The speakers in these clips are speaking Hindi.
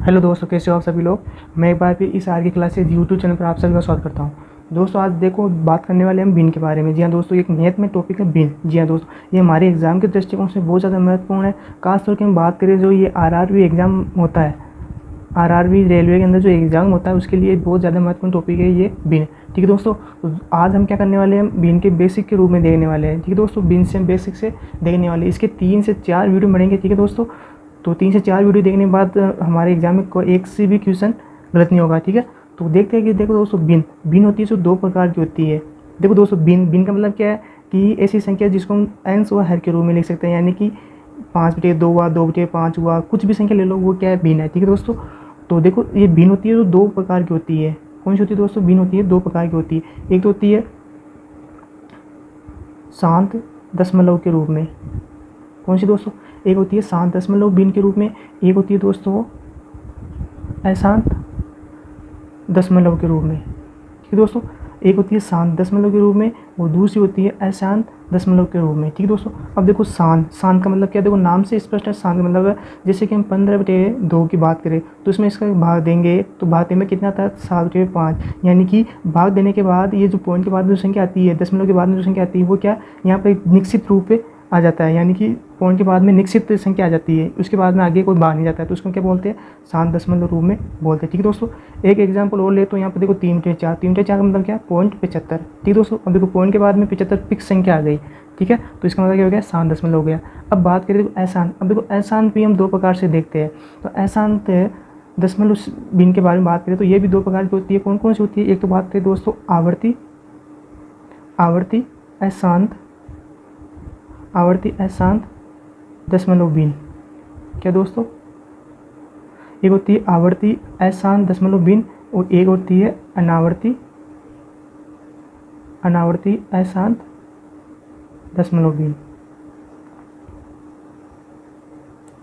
हेलो दोस्तों, कैसे हो आप सभी लोग। मैं एक बार फिर इस आर के क्लासेज यूट्यूब चैनल पर आप सभी का स्वागत करता हूं। दोस्तों आज देखो बात करने वाले हम बिन के बारे में। जी हाँ दोस्तों, एक मैथ में टॉपिक है बिन। जी हाँ दोस्तों, ये हमारे एग्जाम के दृष्टिकोण से बहुत ज़्यादा महत्वपूर्ण है। खासतौर पर हम बात करें जो ये आरआरबी एग्ज़ाम होता है, आरआरबी रेलवे के अंदर जो एग्ज़ाम होता है उसके लिए बहुत ज़्यादा महत्वपूर्ण टॉपिक है ये बिन। ठीक है दोस्तों, तो आज हम क्या करने वाले हैं, बिन के बेसिक के रूप में देखने वाले हैं। ठीक है दोस्तों, बिन से हम बेसिक से देखने वाले हैं। इसके 3 से 4 वीडियो बनेंगे। ठीक है दोस्तों, तो 3 से 4 वीडियो देखने के बाद हमारे एग्जाम में कोई एक से भी क्वेश्चन गलत नहीं होगा। ठीक है, तो देखते हैं कि देखो दोस्तों बिन होती है जो 2 प्रकार की होती है। देखो दोस्तों, बिन का मतलब क्या है कि ऐसी संख्या जिसको हम अंश व हर के रूप में लिख सकते हैं, यानी कि 5/2 हुआ, 2/5 हुआ, कुछ भी संख्या ले लो, वो क्या है, बिन है। ठीक है दोस्तों, तो देखो ये बिन होती है जो 2 प्रकार की होती है। कौन सी होती है दोस्तों, बिन होती है 2 प्रकार की होती है। एक तो होती है शांत दशमलव के रूप में। कौन सी दोस्तों, एक होती है शांत दशमलव बिन के रूप में, एक होती है दोस्तों अशांत दशमलव के रूप में। ठीक है दोस्तों, एक होती है शांत दशमलव के रूप में और दूसरी होती है अशांत दशमलव के रूप में। ठीक है दोस्तों, अब देखो शांत का मतलब क्या है, देखो नाम से स्पष्ट है। शांत का मतलब है जैसे कि हम 15/2 की बात करें तो इसमें इसका भाग देंगे तो भाग देने में कितना था, 7/5। यानी कि भाग देने के बाद ये जो पॉइंट के बाद में जो संख्या आती है, दशमलव के बाद में जो संख्या आती है, वो क्या यहाँ पर निश्चित रूप से आ जाता है। यानी कि पॉइंट के बाद में निश्चित संख्या आ जाती है, उसके बाद में आगे कोई भाग नहीं जाता है, तो उसको क्या बोलते हैं, शांत दशमलव रूप में बोलते हैं। ठीक है दोस्तों, एक एग्जांपल और ले तो यहाँ पर देखो 3/4 का मतलब क्या है, 0.75। ठीक है दोस्तों, अब देखो पॉइंट के बाद में 75 फिक्स संख्या आ गई। ठीक है, तो इसका मतलब क्या हो गया, शांत दशमलव हो गया। अब बात करें देखो अशांत। अब देखो अशांत भी हम 2 प्रकार से देखते हैं। तो अशांत दशमलव बिन के बारे में बात करें तो ये भी 2 प्रकार की होती है। कौन कौन सी होती है, एक तो बात करें दोस्तों आवर्ती अशांत दशमलव बिन। क्या दोस्तों, एक होती है आवर्ती अशांत दशमलव बिन और एक होती है अनावर्ती अशांत दशमलव बिन।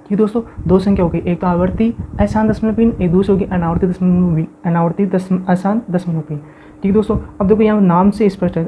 ठीक दोस्तों, 2 संख्या हो गई, एक तो आवर्ती अशांत दशमलव बिन, एक दूसरी होगी अनावर्ती अशांत दशमलव बिन। ठीक दोस्तों, अब देखो यहाँ नाम से स्पष्ट है,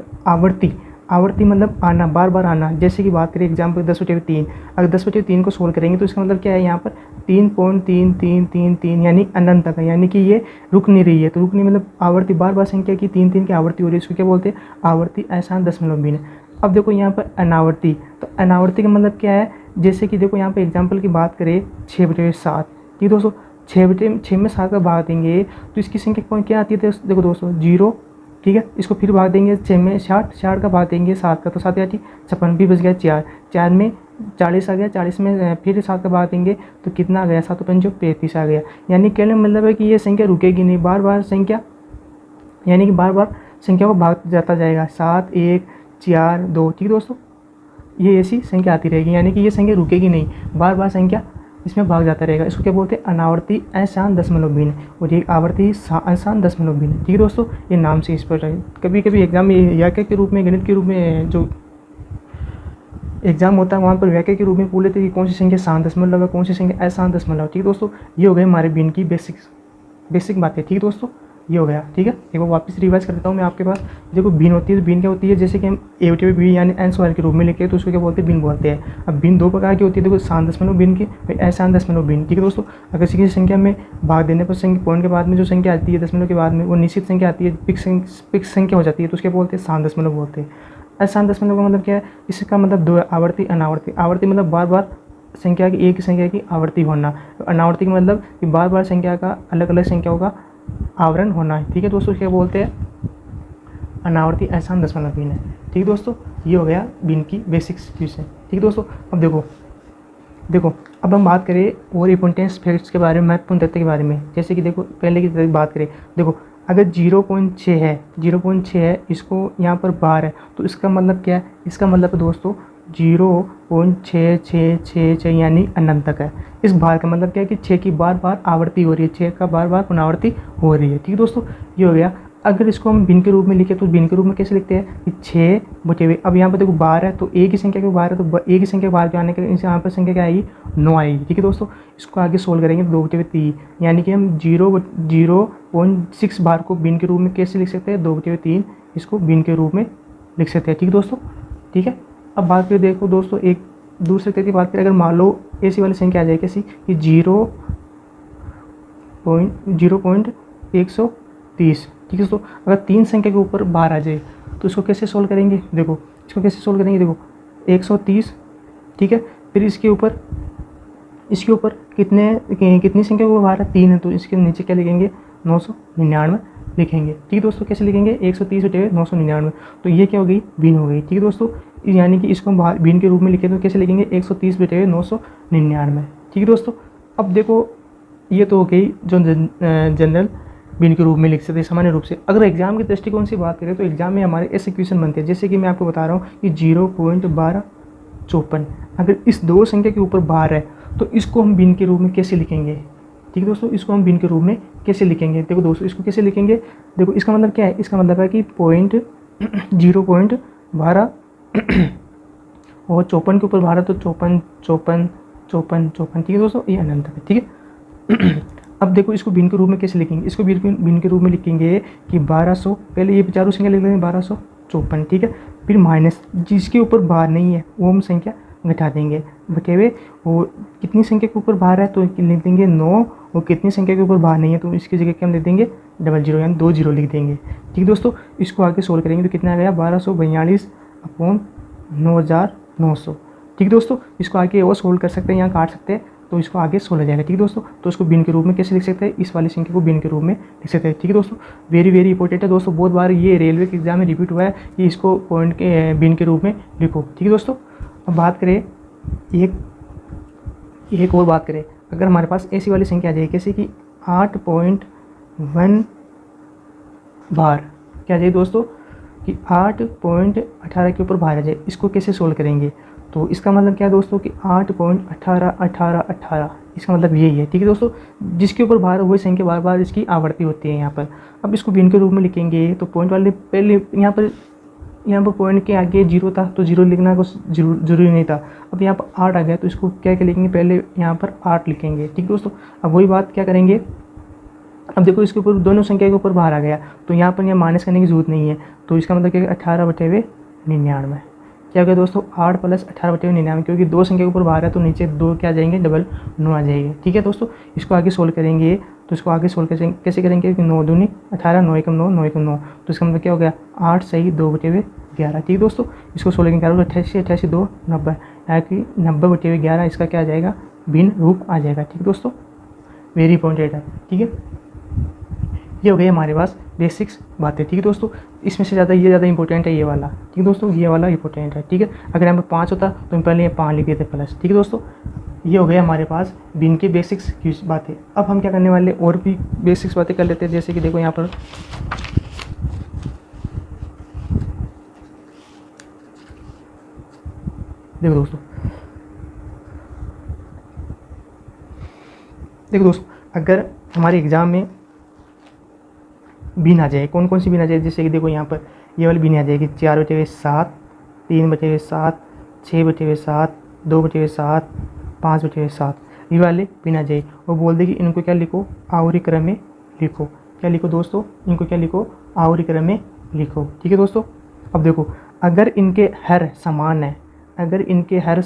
आवर्ती मतलब आना, बार बार आना। जैसे कि बात करें एग्जाम्पल 10/3, अगर 10/3 को सोल्व करेंगे तो इसका मतलब क्या है, यहाँ पर 3.3333 यानी अनंत तक है, यानी कि ये रुक नहीं रही है। तो रुक नहीं मतलब आवर्ती, बार बार संख्या की 3 की आवर्ती हो रही है, इसको क्या बोलते हैं, आवर्ती अशांत दशमलव बिन। अब देखो यहाँ पर अनावर्ती, तो अनावर्ती का मतलब क्या है, जैसे कि देखो यहाँ पर एग्जाम्पल की बात करें 6/7। ठीक दोस्तों, 6 में 7 का भाग देंगे तो इसकी संख्या क्या आती है, देखो दोस्तों 0। ठीक है, इसको फिर भाग देंगे 6 में 60 का भाग देंगे 7 का, तो 7 या 56 भी बच गया 4 में 40 आ गया, 40 में फिर 7 का भाग देंगे तो कितना आ गया, 7×5 35 आ गया। यानी कहने का मतलब है कि ये संख्या रुकेगी नहीं, बार बार संख्या, यानी कि बार बार संख्या को भाग जाता जाएगा, 7 1 4 2। ठीक है दोस्तों, ये ऐसी संख्या आती रहेगी, यानी कि ये संख्या रुकेगी नहीं, बार बार संख्या इसमें भाग जाता रहेगा। इसको क्या बोलते हैं, अनावर्ती अशांत दशमलव बिन और एक आवर्ती अशांत दशमलव बिन। ठीक है दोस्तों, ये नाम से स्पष्ट है। कभी कभी एग्जाम में व्याख्या के रूप में, गणित के रूप में जो एग्जाम होता है वहाँ पर व्याख्या के रूप में पूछ लेते हैं कि कौन सी संख्या शांत दशमलव है, कौन सी संख्या अशांत दशमलव। ठीक है दोस्तों, ये हो गए हमारे बिन की बेसिक बातें। ठीक है दोस्तों, ये हो गया। ठीक है, एक बार वापस रिवाइज करता हूँ मैं आपके पास। देखो बिन होती है, तो बिन क्या होती है, जैसे कि हम एवटी बी यानी अंश वर्ग के रूप में लिखे हैं तो उसको क्या बोलते हैं, बिन बोलते हैं। अब बिन 2 प्रकार की होती है, देखो शांत दशमलव बिन की, अशांत दशमलव बिन। ठीक है दोस्तों, अगर किसी संख्या में भाग देने पर संख्या पॉइंट के बाद में जो संख्या आती है दशमलव के बाद में वो निश्चित संख्या आती है, फिक्स संख्या हो जाती है, तो उसके बोलते हैं शांत दशमलव बोलते हैं। अशांत दशमलव का मतलब क्या है, इसका मतलब 2 आवर्ती अनावर्ती। आवर्ती मतलब बार बार संख्या की, एक संख्या की आवर्ती होना। अनावर्ती का मतलब कि बार बार संख्या का, अलग अलग संख्याओं का आवरण होना है। ठीक है दोस्तों, क्या बोलते हैं, अनावर्ती अशांत दशमलव बिन है। ठीक है दोस्तों, ये हो गया बिन की बेसिक्स चीज़ें। ठीक है दोस्तों, अब देखो अब हम बात करें और इंपॉर्टेंस फैक्ट्स के बारे में, महत्वपूर्ण तथ्य के बारे में। जैसे कि देखो पहले की बात करें, देखो अगर 0.6 है, इसको यहाँ पर बार है, तो इसका मतलब क्या है, इसका मतलब है दोस्तों 0.6666 यानी अनंत तक है। इस बार का मतलब क्या है कि 6 की बार बार आवर्ती हो रही है, 6 का बार बार पुनरावृत्ति हो रही है। ठीक है दोस्तों, ये हो गया। अगर इसको हम भिन्न के रूप में लिखे तो भिन्न के रूप में कैसे लिखते हैं कि 6/2। अब यहाँ पर देखो 12 है तो एक ही संख्या के 12 है तो एक ही संख्या बाहर आने के यहाँ पर संख्या क्या आएगी, 9 आएगी। ठीक है दोस्तों, इसको आगे सोल्व करेंगे 2/3, यानी कि हम 0.6 बार को भिन्न के रूप में कैसे लिख सकते हैं, 2/3 इसको भिन्न के रूप में लिख सकते हैं। ठीक है दोस्तों, ठीक है। अब बात करें, देखो दोस्तों एक दूसरे तरीके की बात करें, अगर मान लो ऐसी वाली संख्या आ जाए कैसी कि 0.130। ठीक है दोस्तों, अगर 3 संख्या के ऊपर बार आ जाए तो इसको कैसे सोल्व करेंगे, देखो इसको कैसे सोल्व करेंगे, देखो 130, ठीक है। फिर इसके ऊपर कितनी संख्या के ऊपर बार है, 3 है, तो इसके नीचे क्या लिखेंगे, 999 लिखेंगे। ठीक है दोस्तों, कैसे लिखेंगे, 130 बटे 999, तो ये क्या हो गई, भिन्न हो गई। ठीक है दोस्तों, यानी कि इसको हम भिन्न के रूप में लिखें तो कैसे लिखेंगे, 130 बटे 999। ठीक है दोस्तों, अब देखो ये तो हो गई जो जनरल भिन्न के रूप में लिख सकते हैं सामान्य रूप से। अगर एग्जाम के दृष्टिकोण से बात करें तो एग्जाम में हमारे ऐसे क्वेश्चन बनते हैं, जैसे कि मैं आपको बता रहा हूँ कि 0.1254, अगर इस दो संख्या के ऊपर बार है तो इसको हम भिन्न के रूप में कैसे लिखेंगे। ठीक है दोस्तों, इसको हम भिन्न के रूप में कैसे लिखेंगे, देखो दोस्तों इसको कैसे लिखेंगे, देखो इसका मतलब क्या है, इसका मतलब है कि 0.12 और 54 के ऊपर 12 तो 54। ठीक है दोस्तों, ये अनंत है। ठीक है अब देखो इसको भिन्न के रूप में कैसे लिखेंगे, इसको भिन्न के रूप में लिखेंगे कि 1200, पहले ये चारों संख्या लिख लेंगे 1254। ठीक है, फिर माइनस जिसके ऊपर बार नहीं है वो हम संख्या घटा देंगे, बटे हुए वो कितनी संख्या के ऊपर बार है तो लिख देंगे 9, और कितनी संख्या के ऊपर बार नहीं है तो इसकी जगह क्या हम लिख देंगे 00, यानी 2 0 लिख देंगे। ठीक है दोस्तों, इसको आगे सोल्व करेंगे तो कितना आ गया, 1242/9900। ठीक है दोस्तों, इसको आगे और सोल्व कर सकते हैं, यहाँ काट सकते हैं तो इसको आगे सोल्व हो जाएगा। ठीक है दोस्तों, तो इसको भिन्न के रूप में कैसे लिख सकते हैं, इस वाली संख्या को भिन्न के रूप में लिख सकते हैं। ठीक है दोस्तों, वेरी इंपॉर्टेंट है दोस्तों, बहुत बार ये रेलवे के एग्जाम में रिपीट हुआ है कि इसको पॉइंट के भिन्न के रूप में लिखो। ठीक है दोस्तों, अब बात करें एक और बात करें, अगर हमारे पास ऐसी वाली संख्या आ जाए जैसे कि 8.1 बार क्या जाए दोस्तों, कि 8.18 के ऊपर बार आ जाए, इसको कैसे सोल्व करेंगे, तो इसका मतलब क्या है दोस्तों कि 8.18 इसका मतलब यही है। ठीक है दोस्तों, जिसके ऊपर बार वही संख्या बार बार इसकी आवर्ती होती है यहाँ पर। अब इसको भिन्न के रूप में लिखेंगे तो पॉइंट वाले पहले यहाँ पर पॉइंट के आगे 0 था तो 0 लिखना कुछ जरूरी नहीं था। अब यहाँ पर 8 आ गया तो इसको क्या लिखेंगे, पहले यहाँ पर 8 लिखेंगे। ठीक दोस्तों, अब वही बात क्या करेंगे, अब देखो इसके ऊपर दोनों संख्या के ऊपर बाहर आ गया तो यहाँ पर यहाँ माइनस करने की जरूरत नहीं है, तो इसका मतलब क्या है 18/99 क्या हो गया दोस्तों, 8 + 18/99, क्योंकि दो संख्या के ऊपर बाहर है तो नीचे 2 क्या आ जाएंगे, डबल 9 आ जाएंगे। ठीक है दोस्तों, इसको आगे सोल्व करेंगे तो इसको आगे सोल्व कैसे करेंगे कि 9 दूनी 18, 9 एकम 9, 9 एकम 9, तो इसका मतलब क्या हो गया 8 सही 2/11। ठीक है दोस्तों, इसको सोल्व करेंगे 88, 88 2 90, यानी कि 90/11 इसका क्या आ जाएगा, भिन्न रूप आ जाएगा। ठीक है दोस्तों, वेरी इंपॉर्टेंट है। ठीक है, ये हो गई हमारे पास बेसिक्स बातें। ठीक है दोस्तों, इसमें से ज़्यादा ये ज़्यादा इंपॉर्टेंट है ये वाला। ठीक है दोस्तों, ये वाला इंपॉर्टेंट है। ठीक है, अगर यहाँ पर 5 होता तो हम पहले ये 5 लिख देते प्लस। ठीक है दोस्तों, ये हो गया हमारे पास भिन्न की बेसिक्स की बातें। अब हम क्या करने वाले, और भी बेसिक्स बातें कर लेते हैं, जैसे कि देखो यहाँ पर देखो दोस्तों अगर हमारे एग्ज़ाम में भिन्न आ जाए, कौन कौन सी भिन्न आ जाए, जैसे कि देखो यहाँ पर ये वाली भिन्न आ जाएगी 4/7, 3/7, 6/7, 2/7, 5/7, ये वाले भिन्न आ जाए और बोल दे कि इनको क्या लिखो, आवर्ती क्रम में लिखो। क्या लिखो दोस्तों, इनको क्या लिखो, आवर्ती क्रम में लिखो। ठीक है दोस्तों, अब देखो अगर इनके हर समान है, अगर इनके हर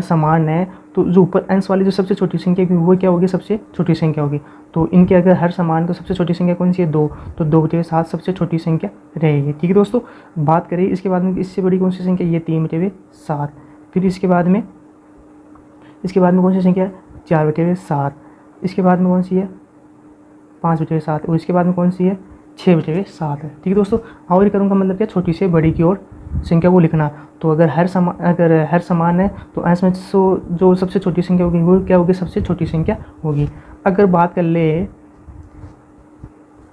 समान है तो जो ऊपर अंश वाली जो सबसे छोटी संख्या होगी वो क्या होगी, सबसे छोटी संख्या होगी। तो इनके अगर हर समान तो सबसे छोटी संख्या कौन सी है, 2, तो 2/7 सबसे छोटी संख्या रहेगी। ठीक है दोस्तों, बात करें इसके बाद में इससे बड़ी कौन सी संख्या, ये 3/7, फिर इसके बाद में कौन सी संख्या है, 4/7, इसके बाद में कौन सी है 5/7, और इसके बाद में कौन सी है 6/7 है। ठीक है दोस्तों, आवर्ती क्रम का मतलब क्या, छोटी से बड़ी की ओर संख्या को लिखना। तो अगर हर समान है तो अंश में जो सबसे छोटी संख्या होगी वो क्या होगी, सबसे छोटी संख्या होगी। अगर बात कर ले,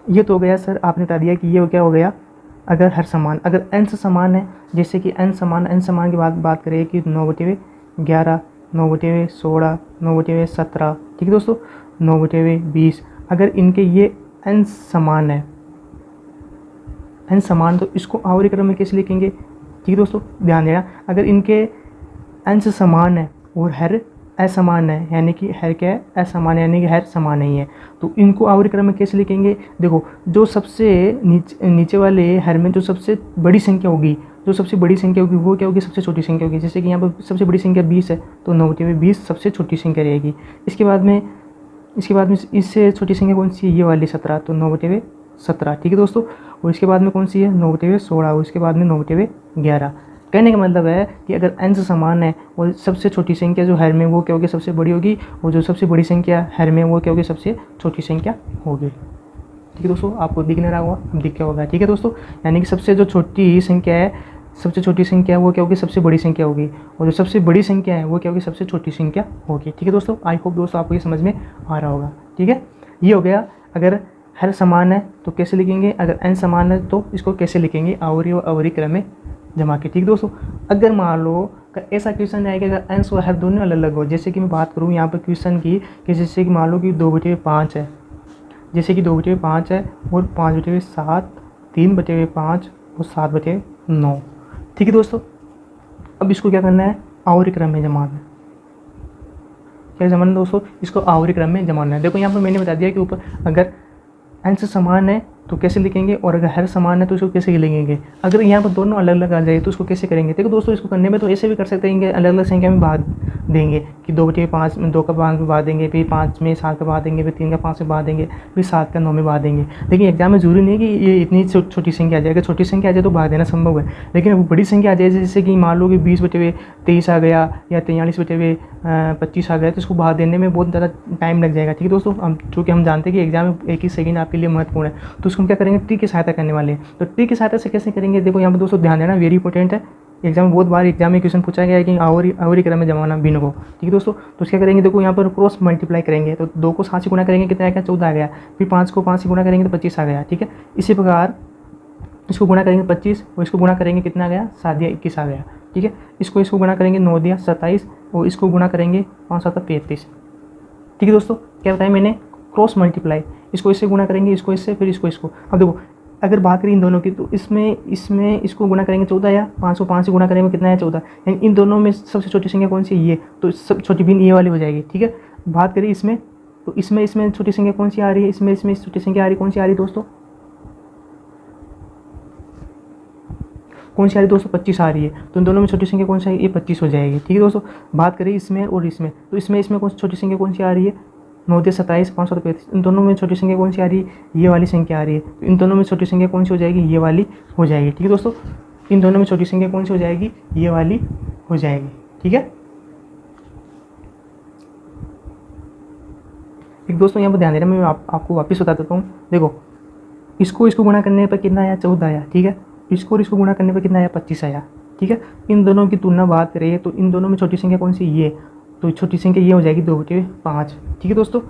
ये तो हो गया सर आपने बता दिया कि ये क्या हो गया, अगर अगर अंश समान है, जैसे कि अंश समान की बात करें कि 9/11, 9/16, 9/17। ठीक है दोस्तों, 9/20, अगर इनके ये अंश समान तो इसको आवर्ती क्रम में कैसे लिखेंगे। ठीक है दोस्तों, ध्यान देना, अगर इनके अंश समान है और हर असमान है, यानी कि हर क्या है, असमान है, यानी कि हर समान नहीं है, तो इनको आवर्ती क्रम में कैसे लिखेंगे। देखो जो सबसे नीचे वाले हर में जो सबसे बड़ी संख्या होगी वो क्या होगी, सबसे छोटी संख्या होगी। जैसे कि यहाँ पर सबसे बड़ी संख्या 20 है तो 9/20 सबसे छोटी संख्या रहेगी। इसके बाद में इसके बाद में इससे छोटी संख्या कौन सी है, ये वाली 17, तो 9/17, ठीक है दोस्तों। और इसके बाद में कौन सी है, 9/16, और इसके बाद में 9/11। कहने का मतलब है कि अगर अंश समान है और सबसे छोटी संख्या जो हर में वो क्या होगी, सबसे बड़ी होगी, और जो सबसे बड़ी संख्या हर में वो क्या होगी, सबसे छोटी संख्या होगी। ठीक है दोस्तों, आपको दिख नहीं रहा होगा, अब दिख क्या होगा। ठीक है दोस्तों, यानी कि सबसे जो छोटी संख्या है, सबसे छोटी संख्या वो क्या होगी, सबसे बड़ी संख्या होगी, और जो सबसे बड़ी संख्या है वो क्या होगी, सबसे छोटी संख्या होगी। ठीक है दोस्तों, आई होप दोस्तों आपको ये समझ में आ रहा होगा। ठीक है, ये हो गया अगर हर समान है तो कैसे लिखेंगे, अगर n समान है तो इसको कैसे लिखेंगे, आवर्ती और अवरी क्रम में जमा के। ठीक है दोस्तों, अगर मान लो ऐसा क्वेश्चन है कि अगर अंश और हर दोनों अलग अलग हो, जैसे कि मैं बात करूँ यहाँ पर क्वेश्चन की, कि जैसे कि मान लो कि 2/5 है, जैसे कि 2/5 है और 5/7, 3/5 और 7/9। ठीक है दोस्तों, अब इसको क्या करना है, आवर्ती क्रम में जमाना है। क्या जमाना है दोस्तों, इसको आवर्ती क्रम में जमाना है। देखो यहाँ पर मैंने बता दिया कि ऊपर अगर अंश समान है तो कैसे लिखेंगे, और अगर हर समान है तो इसको कैसे लिखेंगे। अगर यहाँ पर दोनों अलग अलग आ जाए तो उसको कैसे करेंगे। देखो दोस्तों, इसको करने में तो ऐसे भी कर सकते हैं कि अलग अलग संख्या में बांट देंगे, कि 2/5 में 2 का भाग में बांट देंगे, फिर 5 में 7 का बांट देंगे, फिर 3 का 5 में बांट देंगे, फिर 7 का 9 में बांट देंगे। लेकिन एग्जाम में जरूरी नहीं है कि ये इतनी छोटी संख्या आ जाए। अगर छोटी संख्या आ जाए तो बांट देना संभव है, लेकिन अब बड़ी संख्या आ जाए, जैसे कि मान लो कि 20/23 आ गया या 43/25 आ गया, तो इसको बांट देने में बहुत ज़्यादा टाइम लग जाएगा। ठीक है दोस्तों, हम चूँकि हम जानते हैं कि एग्जाम में एक ही सेकंड आपके लिए महत्वपूर्ण है, तो उसको हम क्या करेंगे, ट्रिक की सहायता करने वाले हैं। तो ट्रिक की सहायता से कैसे करेंगे, देखो यहाँ पर दोस्तों ध्यान देना, वेरी इंपॉर्टेंट है। एग्जाम में बहुत बार एग्जाम में क्वेश्चन पूछा गया है कि आवर्ती क्रम में जमाना भिन्न को। ठीक है दोस्तों, तो क्या करेंगे, देखो यहाँ पर क्रॉस मल्टीप्लाई करेंगे, तो 2 को 7 से गुणा करेंगे, कितना आएगा, 14 आ गया। फिर 5 को 5 से गुणा करेंगे तो 25 आ गया। ठीक है, इसी प्रकार इसको गुणा करेंगे 25, और इसको गुणा करेंगे कितना आ गया, 7 या 21 आ गया। ठीक है, इसको गुणा करेंगे 9 या 27, और इसको गुणा करेंगे 5 7 35। ठीक है दोस्तों, क्या बताया मैंने, क्रॉस मल्टीप्लाई, इसको इससे गुणा करेंगे, इसको इससे, फिर इसको। अब देखो अगर बात करें इन दोनों की, तो इसमें इसको गुणा करेंगे 14 या 5 को 5 से गुणा करेंगे कितना है, 14। यानी इन दोनों में सबसे छोटी संख्या कौन सी है, ये, तो सब छोटी भिन्न ये वाली हो जाएगी। ठीक है, बात करें इसमें, तो इसमें छोटी संख्या कौन सी आ रही है, इसमें छोटी संख्या आ रही, कौन सी आ रही दोस्तों, कौन सी आ रही दोस्तों, 25 आ रही है। तो इन दोनों में छोटी संख्या कौन सी है, ये 25 हो जाएगी। ठीक है दोस्तों, बात करें इसमें और इसमें, तो इसमें कौन सी छोटी संख्या कौन सी आ रही है, 9 या 27, 5 और 35। इन दोनों में छोटी संख्या कौन सी आ रही है, ये वाली संख्या आ रही है। तो इन दोनों में छोटी संख्या कौन सी हो जाएगी, ये वाली हो जाएगी। ठीक है दोस्तों, इन दोनों में छोटी संख्या कौन सी हो जाएगी, ये वाली हो जाएगी। ठीक है, एक दोस्तों यहाँ पर ध्यान देना, मैं आपको वापस बता देता हूँ। देखो इसको गुणा करने पर कितना आया, 14 आया। ठीक है, इसको गुणा करने पर कितना आया, 25 आया। ठीक है, इन दोनों की तुलना बात करें तो इन दोनों में छोटी संख्या कौन सी, ये, तो छोटी संख्या ये हो जाएगी 2/5। ठीक है दोस्तों,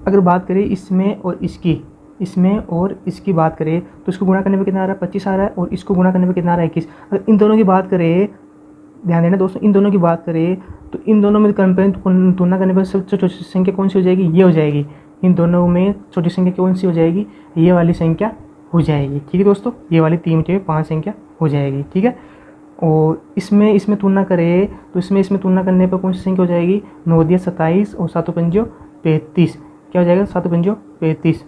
अगर बात करें इसमें और इसकी बात करें, तो इसको गुणा करने पर कितना आ रहा है, 25 आ रहा है, और इसको गुणा करने पर कितना आ रहा है, 21। अगर इन दोनों की बात करें, ध्यान देना दोस्तों, इन दोनों की बात करें तो इन दोनों में तुलना करने पर सबसे छोटी संख्या कौन सी हो जाएगी, ये हो जाएगी। इन दोनों में छोटी संख्या कौन सी हो जाएगी, ये वाली संख्या हो जाएगी। ठीक है दोस्तों, ये वाली 3/5 संख्या हो जाएगी। ठीक है, और इसमें तुलना करें तो इसमें तुलना करने पर कौन सी संख्या हो जाएगी, 9 या 27 और 7 5 35। क्या हो जाएगा, 7 5 35।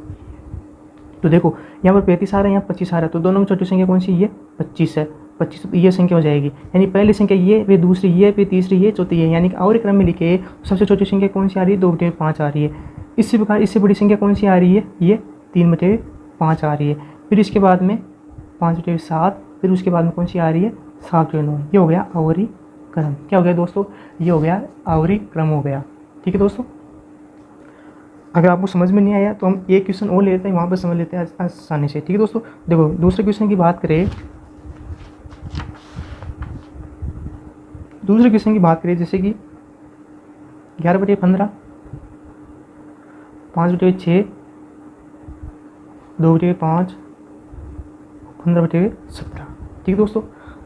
तो देखो यहाँ पर 35 आ रहा है, यहाँ 25 आ रहा है, तो दोनों में छोटी संख्या कौन सी, ये 25 है। 25 ये संख्या हो जाएगी, यानी पहली संख्या ये, फिर दूसरी ये, फिर तीसरी ये, चौथी ये, यानी कि आवर्ती क्रम में लिखे सबसे छोटी संख्या कौन सी आ रही है, 2/5 आ रही है। इसी प्रकार इससे बड़ी संख्या कौन सी आ रही है, ये 3/5 आ रही है। फिर इसके बाद में 5/7, फिर उसके बाद में कौन सी आ रही है, 7/9। ये हो गया आवर्ती क्रम। क्या हो गया दोस्तों, ये हो गया आवर्ती क्रम हो गया। ठीक है दोस्तों, अगर आपको समझ में नहीं आया तो हम एक क्वेश्चन और ले लेते हैं, वहाँ पर समझ लेते हैं आसानी से। ठीक है दोस्तों, देखो दूसरे क्वेश्चन की बात करें, जैसे कि 11/15, 5/6, 2/5, 15/17। ठीक है दोस्तों,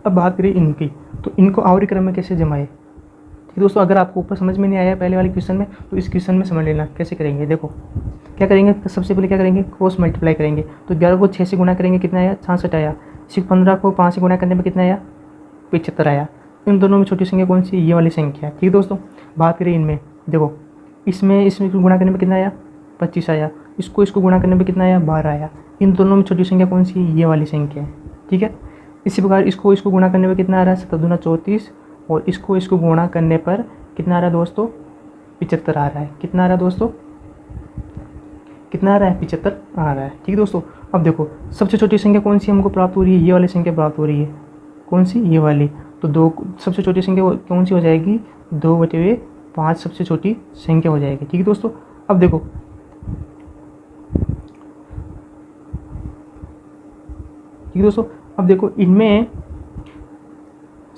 अब बात करें इनकी, तो इनको आवर्ती क्रम में कैसे जमाए। ठीक है दोस्तों, अगर आपको ऊपर समझ में नहीं आया पहले वाले क्वेश्चन में, तो इस क्वेश्चन में समझ लेना कैसे करेंगे। देखो क्या करेंगे, सबसे पहले क्या करेंगे, क्रॉस मल्टीप्लाई करेंगे। तो 11 को 6 से गुणा करेंगे, कितना आया, 66 आया। 15 को 5 से गुणा करने में कितना आया, 75 आया। इन दोनों में छोटी संख्या कौन सी, ये वाली संख्या। ठीक है दोस्तों, बात करें इनमें, देखो इसमें गुणा करने में कितना आया, 25 आया। इसको गुणा करने में कितना आया, 12 आया। इन दोनों में छोटी संख्या कौन सी, ये वाली संख्या है। ठीक है, इसी प्रकार इसको गुणा करने में कितना आ रहा है, 7 दूना 34, और इसको गुणा करने पर कितना आ रहा है दोस्तों, 75 आ रहा है। कितना आ रहा है दोस्तों, कितना आ रहा है, 75 आ रहा है। ठीक है दोस्तों, अब देखो सबसे छोटी संख्या कौन सी हमको प्राप्त हो रही है, ये वाली संख्या प्राप्त हो रही है। कौन सी, ये वाली। तो 2 सबसे छोटी संख्या कौन सी हो जाएगी, 2/5 सबसे छोटी संख्या हो जाएगी। ठीक है दोस्तों, अब देखो ठीक है दोस्तों, अब देखो इनमें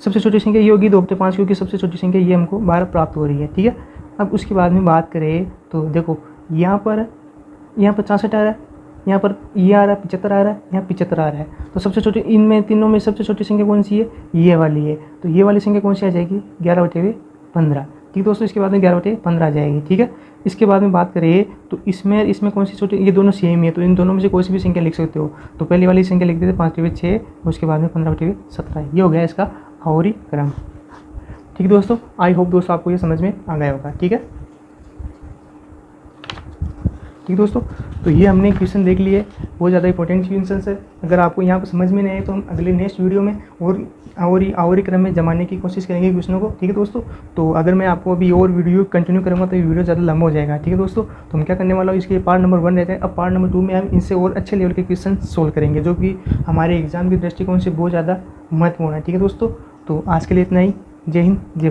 सबसे छोटी संख्या ये होगी 2/5, क्योंकि सबसे छोटी संख्या ये हमको 12 प्राप्त हो रही है। ठीक है, अब उसके बाद में बात करें तो देखो यहाँ पर 65 आ रहा है, यहाँ पर ये आ रहा है 75 आ रहा है, यहाँ 75 आ रहा है। तो सबसे छोटी इनमें तीनों में सबसे छोटी संख्या कौन सी है, ये वाली है। तो ये वाली संख्या कौन सी आ जाएगी, 11/15। ठीक है दोस्तों, इसके बाद में 11/15 आ जाएगी। ठीक है, इसके बाद में बात करें तो इसमें कौन सी छोटी, ये दोनों सेम ही है, तो इन दोनों में से कोई सी भी संख्या लिख सकते हो। तो पहले वाली संख्या लिख देते 5/6, उसके बाद में 15/17। ये हो गया इसका आवर्ती क्रम। ठीक है दोस्तों, आई होप दोस्तों आपको ये समझ में आ गया होगा। ठीक है, ठीक दोस्तों, तो ये हमने क्वेश्चन देख लिए, बहुत ज़्यादा इंपॉर्टेंट क्वेश्चन है। अगर आपको यहाँ पर समझ में नहीं आए तो हम अगले नेक्स्ट वीडियो में और आवर्ती क्रम में जमाने की कोशिश करेंगे क्वेश्चनों को। ठीक है दोस्तों, तो अगर मैं आपको अभी और वीडियो कंटिन्यू करूँगा तो ये वीडियो ज़्यादा लंबा हो जाएगा। ठीक है दोस्तों, तो हम क्या करने वाला हूँ, इसके पार्ट नंबर 1 रहता है। अब पार्ट नंबर 2 में हम इनसे और अच्छे लेवल के क्वेश्चन सोल्व करेंगे, जो कि हमारे एग्जाम के दृष्टिकोण से बहुत ज़्यादा महत्वपूर्ण है। ठीक है दोस्तों, तो आज के लिए इतना ही। जय हिंद, जय भारत।